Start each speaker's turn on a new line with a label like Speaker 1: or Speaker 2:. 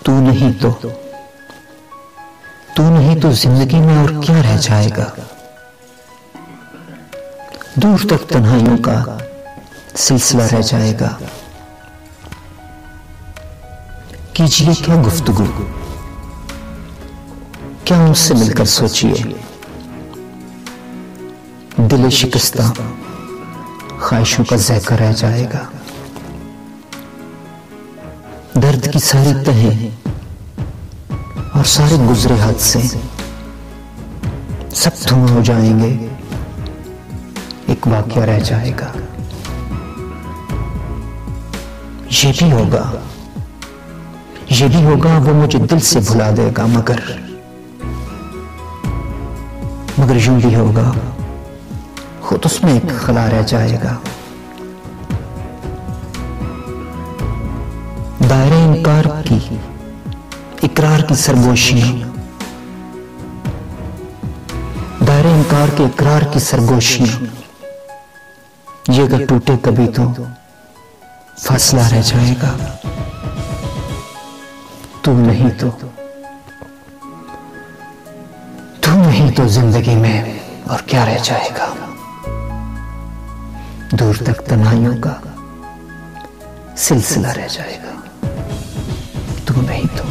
Speaker 1: तू नहीं तो जिंदगी में और क्या रह जाएगा। दूर तक तन्हाइयों का सिलसिला रह जाएगा। कीजिए क्या गुफ्तगू, क्या उनसे मिलकर सोचिए। दिल शिकस्ता ख्वाहिशों का ज़ैक़ा रह जाएगा। दर्द की सारी तहें और सारे गुजरे हादसे सब धुआं हो जाएंगे। एक वाक़या रह जाएगा। ये भी होगा वो मुझे दिल से भुला देगा। मगर यूं भी होगा खुद उसमें एक खला रह जाएगा। दायरे इनकार की इकरार की सरगोशियां, दायरे इनकार के इकरार की सरगोशियां, ये अगर टूटे कभी तो फासला रह जाएगा। तू नहीं तो जिंदगी में और क्या रह जाएगा। दूर तक तन्हाइयों का सिलसिला रह जाएगा। तू नहीं तो